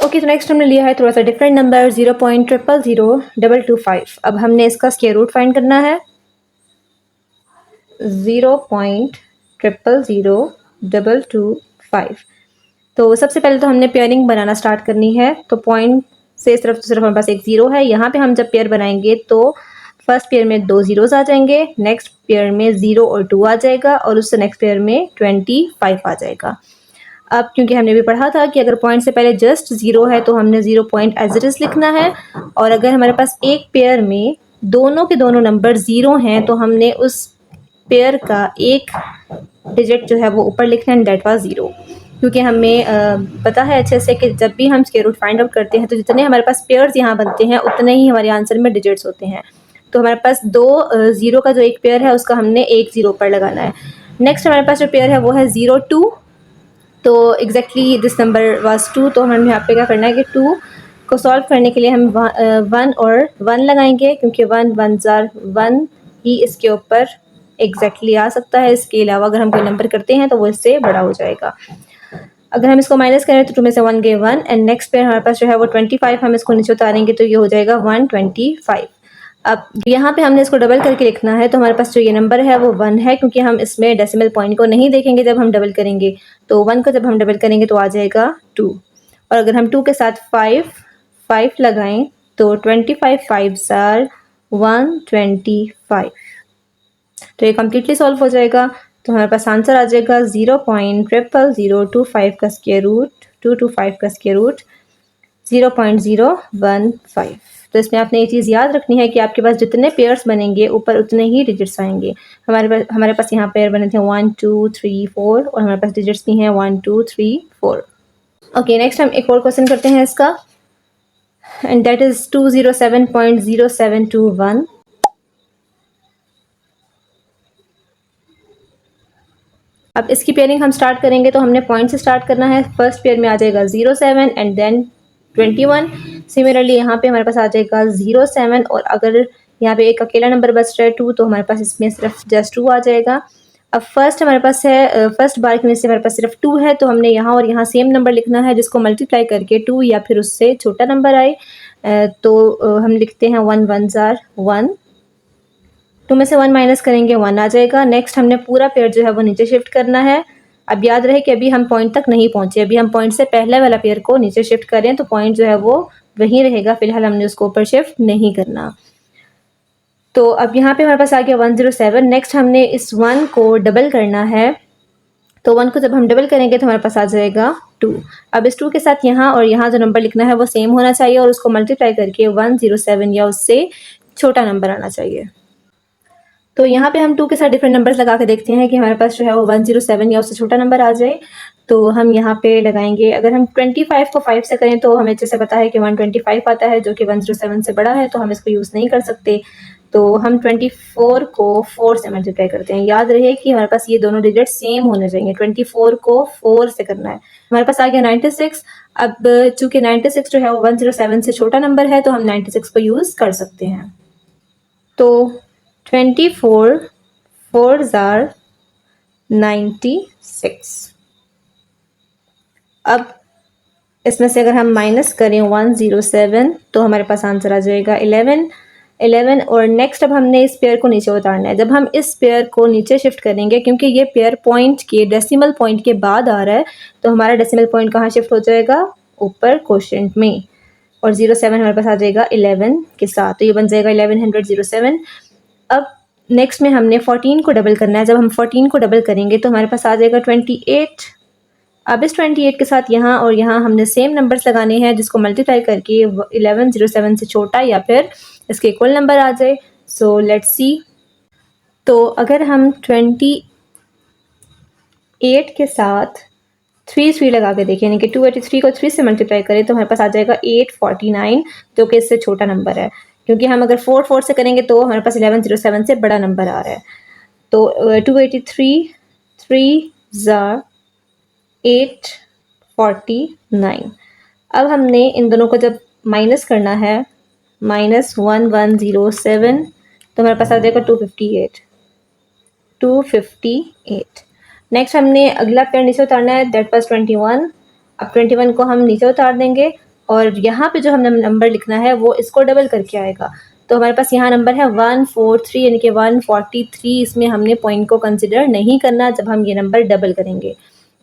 Okay, तो next हमने लिया है थोड़ा सा डिफरेंट नंबर 0.0000225। अब हमने इसका स्क्वायर रूट फाइंड करना है। 0.0000225। तो सबसे पहले तो हमने पेयरिंग बनाना स्टार्ट करनी है। तो पॉइंट से सिर्फ हमारे पास एक ज़ीरो है। यहाँ पे हम जब पेयर बनाएंगे तो फर्स्ट पेयर में 2 ज़ीरोज़ आ जाएंगे, नेक्स्ट पेयर में 0 और 2 आ जाएगा और उससे नेक्स्ट पेयर में 25 आ जाएगा। अब क्योंकि हमने भी पढ़ा था कि अगर पॉइंट से पहले जस्ट 0 है तो हमने 0 पॉइंट एज इट इज़ लिखना है, और अगर हमारे पास एक पेयर में दोनों के दोनों नंबर 0 हैं तो हमने उस पेयर का एक डिजिट जो है वो ऊपर लिखना है, दैट वाज 0। क्योंकि हमें पता है अच्छे से कि जब भी हम स्क्वायर रूट फाइंड आउट करते हैं तो जितने हमारे पास पेयर्स यहाँ बनते हैं उतने ही हमारे आंसर में डिजिट्स होते हैं। तो हमारे पास 2 ज़ीरो का जो एक पेयर है उसका हमने एक ज़ीरो पर लगाना है। नेक्स्ट हमारे पास जो पेयर है वो है 0 2। तो एग्जैक्टली दिस नंबर वाज 2। तो हमें यहाँ पे क्या करना है कि 2 को सॉल्व करने के लिए हम 1 और 1 लगाएंगे, क्योंकि 1 1 1 ही इसके ऊपर एग्जैक्टली आ सकता है। इसके अलावा अगर हम कोई नंबर करते हैं तो वो इससे बड़ा हो जाएगा। अगर हम इसको माइनस करें तो 2 में से 1 गए 1, एंड नेक्स्ट पेयर हमारे पास जो है वो 25। हम इसको नीचे उतारेंगे तो ये हो जाएगा 125। अब यहाँ पे हमने इसको डबल करके लिखना है। तो हमारे पास जो ये नंबर है वो 1 है, क्योंकि हम इसमें डेसिमल पॉइंट को नहीं देखेंगे जब हम डबल करेंगे। तो 1 को जब हम डबल करेंगे तो आ जाएगा 2, और अगर हम 2 के साथ 5 लगाएं तो 25 5 आर 125। तो ये कम्प्लीटली सॉल्व हो जाएगा। तो हमारे पास आंसर आ जाएगा 0.00025 का स्क्वायर रूट 225 का स्क्वायर रूट 0.015। तो इसमें आपने ये चीज़ याद रखनी है कि आपके पास जितने पेयर्स बनेंगे ऊपर उतने ही डिजिट्स आएंगे। हमारे पास यहाँ पेयर बने थे 1 2 3 4, और हमारे पास डिजिट्स भी हैं 1 2 3 4। ओके, नेक्स्ट हम एक और क्वेश्चन करते हैं इसका, एंड दैट इज 207.0721। अब इसकी पेयरिंग हम स्टार्ट करेंगे तो हमने पॉइंट से स्टार्ट करना है। फर्स्ट पेयर में आ जाएगा 07 एंड देन 21। सिमिलरली यहाँ पे हमारे पास आ जाएगा 07, और अगर यहाँ पे एक अकेला नंबर बच रहा है 2 तो हमारे पास इसमें सिर्फ जस्ट 2 आ जाएगा। अब फर्स्ट हमारे पास है फर्स्ट बार में से हमारे पास सिर्फ 2 है, तो हमने यहाँ और यहाँ सेम नंबर लिखना है जिसको मल्टीप्लाई करके 2 या फिर उससे छोटा नंबर आए। तो हम लिखते हैं 1 1 1। 2 में से 1 माइनस करेंगे 1 आ जाएगा। नेक्स्ट हमने पूरा पेयर जो है वो नीचे शिफ्ट करना है। अब याद रहे कि अभी हम पॉइंट तक नहीं पहुंचे, अभी हम पॉइंट से पहले वाला पेयर को नीचे शिफ्ट करें तो पॉइंट जो है वो वहीं रहेगा। फिलहाल हमने उसको ऊपर शिफ्ट नहीं करना। तो अब यहाँ पे हमारे पास आ गया 107। नेक्स्ट हमने इस 1 को डबल करना है। तो 1 को जब हम डबल करेंगे तो हमारे पास आ जाएगा 2। अब इस 2 के साथ यहाँ और यहाँ जो नंबर लिखना है वो सेम होना चाहिए, और उसको मल्टीप्लाई करके 107 या उससे छोटा नंबर आना चाहिए। तो यहाँ पे हम 2 के साथ डिफरेंट नंबर्स लगा के देखते हैं कि हमारे पास जो है वो 107 या उससे छोटा नंबर आ जाए। तो हम यहाँ पे लगाएंगे, अगर हम 25 को 5 से करें तो हमें जैसे पता है कि 125 आता है जो कि 107 से बड़ा है, तो हम इसको यूज़ नहीं कर सकते। तो हम 24 को 4 से मल्टीप्लाई करते हैं। याद रहे कि हमारे पास ये दोनों डिजिट सेम होने चाहिए। 24 को 4 से करना है। हमारे पास आ गया 96। अब चूँकि 96 जो है वो 107 से छोटा नंबर है तो हम 96 को यूज़ कर सकते हैं। तो 24 4s are 96। अब इसमें से अगर हम माइनस करें 107 तो हमारे पास आंसर आ जाएगा 11। और नेक्स्ट अब हमने इस पेयर को नीचे उतारना है। जब हम इस पेयर को नीचे शिफ्ट करेंगे, क्योंकि ये पेयर पॉइंट के डेसिमल पॉइंट के बाद आ रहा है, तो हमारा डेसिमल पॉइंट कहाँ शिफ्ट हो जाएगा? ऊपर क्वोशिएंट में, और 07 हमारे पास आ जाएगा 11 के साथ, तो ये बन जाएगा 1107। अब नेक्स्ट में हमने 14 को डबल करना है। जब हम 14 को डबल करेंगे तो हमारे पास आ जाएगा 28। अब इस 28 के साथ यहाँ और यहाँ हमने सेम नंबर्स लगाने हैं जिसको मल्टीप्लाई करके 1107 से छोटा या फिर इसके इक्वल नंबर आ जाए। So let's see. तो अगर हम 28 के साथ 3 लगा के देखें, यानी कि 283 को 3 से मल्टीप्लाई करें तो हमारे पास आ जाएगा 849, जो कि इससे छोटा नंबर है। क्योंकि हम अगर 4 से करेंगे तो हमारे पास 1107 से बड़ा नंबर आ रहा है। तो 283 3 849। अब हमने इन दोनों को जब माइनस करना है, -1107, तो हमारे पास आ जाएगा 258। नेक्स्ट हमने अगला पेयर नीचे उतारना है, दैट वाज 21। अब 21 को हम नीचे उतार देंगे और यहाँ पे जो हमने नंबर लिखना है वो इसको डबल करके आएगा। तो हमारे पास यहाँ नंबर है 143 यानी कि 143। इसमें हमने पॉइंट को कंसिडर नहीं करना जब हम ये नंबर डबल करेंगे।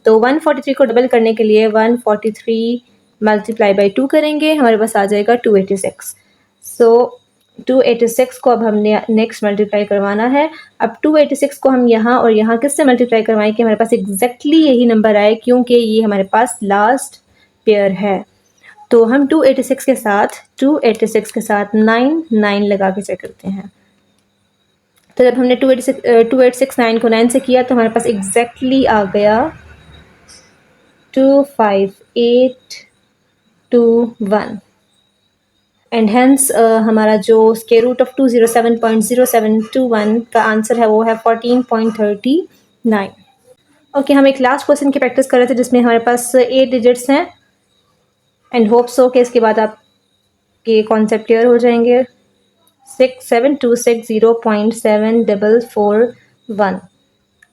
तो 143 को डबल करने के लिए 143 मल्टीप्लाई बाई 2 करेंगे, हमारे पास आ जाएगा 286। सो 286 को अब हमने नेक्स्ट मल्टीप्लाई करवाना है। अब 286 को हम यहाँ और यहाँ किससे मल्टीप्लाई करवाएं कि हमारे पास एग्जैक्टली यही नंबर आए, क्योंकि ये हमारे पास लास्ट पेयर है। तो हम 286 के साथ 9 लगा के चेक करते हैं। तो जब हमने 2869 को 9 से किया तो हमारे पास एग्जैक्टली आ गया 25821 एंड हेंस हमारा जो स्क्वायर रूट ऑफ 207.0721 का आंसर है वो है 14.39। ओके, हम एक लास्ट क्वेश्चन की प्रैक्टिस कर रहे थे जिसमें हमारे पास 8 डिजिट्स हैं एंड होप सो कि इसके बाद आपके कॉन्सेप्ट क्लियर हो जाएंगे। 67260.7441।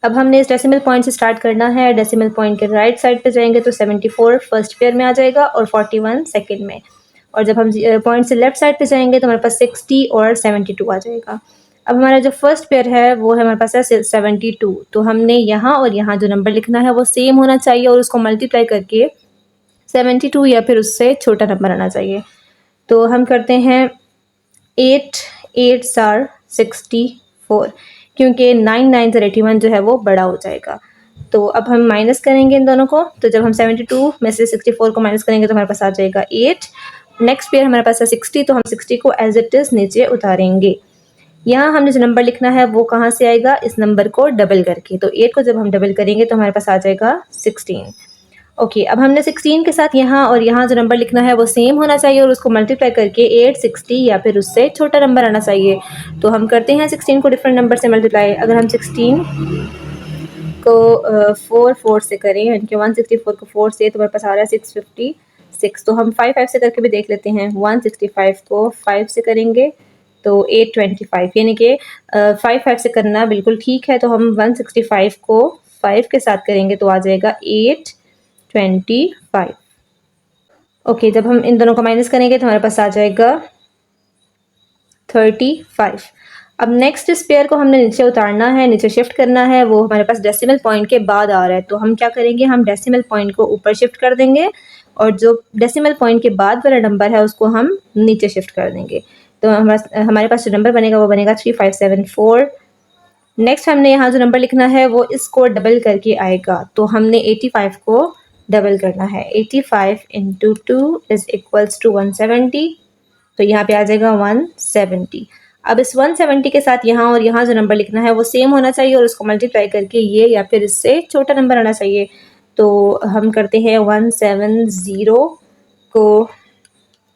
अब हमने इस डेसिमल पॉइंट से स्टार्ट करना है। डेसिमल पॉइंट के राइट साइड पे जाएंगे तो 74 फर्स्ट पेयर में आ जाएगा और 41 सेकंड में, और जब हम पॉइंट से लेफ्ट साइड पे जाएंगे तो हमारे पास 60 और 72 आ जाएगा। अब हमारा जो फर्स्ट पेयर है वो है हमारे पास है 72। तो हमने यहाँ और यहाँ जो नंबर लिखना है वो सेम होना चाहिए और उसको मल्टीप्लाई करके 72 या फिर उससे छोटा नंबर आना चाहिए। तो हम करते हैं 8 8s are 64, क्योंकि 9 9s are 81 जो है वो बड़ा हो जाएगा। तो अब हम माइनस करेंगे इन दोनों को। तो जब हम 72 में से 64 को माइनस करेंगे तो हमारे पास आ जाएगा 8। नेक्स्ट पेयर हमारे पास है 60, तो हम 60 को एज इट इज़ नीचे उतारेंगे। यहाँ हमने जो नंबर लिखना है वो कहाँ से आएगा, इस नंबर को डबल करके। तो 8 को जब हम डबल करेंगे तो हमारे पास आ जाएगा 16। ओके, अब हमने 16 के साथ यहाँ और यहाँ जो नंबर लिखना है वो सेम होना चाहिए और उसको मल्टीप्लाई करके 860 या फिर उससे छोटा नंबर आना चाहिए। तो हम करते हैं 16 को डिफरेंट नंबर से मल्टीप्लाई। अगर हम 16 को 4 से करें यानी कि 164 को 4 से, तो हमारे पास आ रहा है 656। तो हम 5 से करके भी देख लेते हैं। 165 को 5 से करेंगे तो 825, यानी कि 5 से करना बिल्कुल ठीक है। तो हम 165 को 5 के साथ करेंगे तो आ जाएगा 825। ओके, जब हम इन दोनों को माइनस करेंगे तो हमारे पास आ जाएगा 35। अब नेक्स्ट इस पेयर को हमने नीचे उतारना है, नीचे शिफ्ट करना है। वो हमारे पास डेसिमल पॉइंट के बाद आ रहा है, तो हम क्या करेंगे, हम डेसिमल पॉइंट को ऊपर शिफ्ट कर देंगे और जो डेसिमल पॉइंट के बाद वाला नंबर है उसको हम नीचे शिफ्ट कर देंगे। तो हमारे पास जो नंबर बनेगा वो बनेगा 3574। नेक्स्ट हमने यहाँ जो नंबर लिखना है वो इसको डबल करके आएगा। तो हमने 85 को डबल करना है। 85 × 2 इज इक्वल्स टू 170। तो यहाँ पे आ जाएगा 170। अब इस 170 के साथ यहाँ और यहाँ जो नंबर लिखना है वो सेम होना चाहिए और उसको मल्टीप्लाई करके ये या फिर इससे छोटा नंबर आना चाहिए। तो हम करते हैं 170 को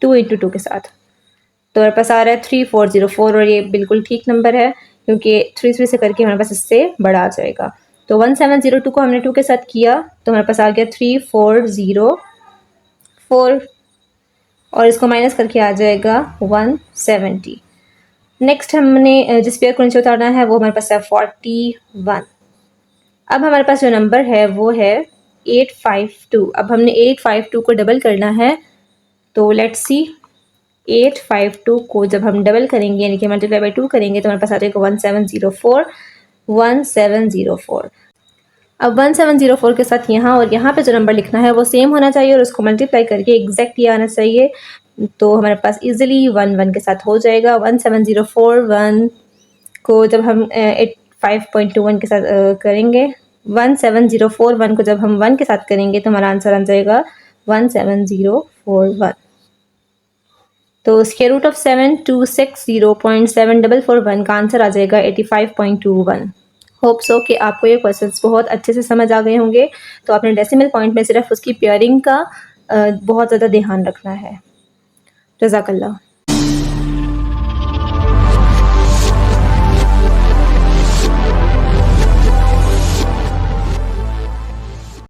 2 × 2 के साथ। तो हमारे पास आ रहा है 3404 और ये बिल्कुल ठीक नंबर है क्योंकि 3 से करके हमारे पास इससे बड़ा आ जाएगा। तो 1702 को हमने 2 के साथ किया तो हमारे पास आ गया 3404 और इसको माइनस करके आ जाएगा 170। नेक्स्ट हमने जिस पेयर को नीचे उतारना है वो हमारे पास है 41। अब हमारे पास जो नंबर है वो है 852। अब हमने 852 को डबल करना है। तो लेट्स सी, 852 को जब हम डबल करेंगे यानी कि मल्टीप्लाई बाई 2 करेंगे तो हमारे पास आ जाएगा 1704। अब 1704 के साथ यहाँ और यहाँ पे जो नंबर लिखना है वो सेम होना चाहिए और उसको मल्टीप्लाई करके एग्जैक्ट ये आना चाहिए। तो हमारे पास इजीली 1 के साथ हो जाएगा। 17041 को जब हम 5.21 के साथ करेंगे, 17041 को जब हम 1 के साथ करेंगे तो हमारा आंसर आ जाएगा 17041। तो स्क्वायर रूट ऑफ 7260.7441 का आंसर आ जाएगा 85.21। होप सो कि आपको ये क्वेश्चंस बहुत अच्छे से समझ आ गए होंगे। तो आपने डेसिमल पॉइंट में सिर्फ उसकी पेयरिंग का बहुत ज़्यादा ध्यान रखना है। जज़ाकल्लाह।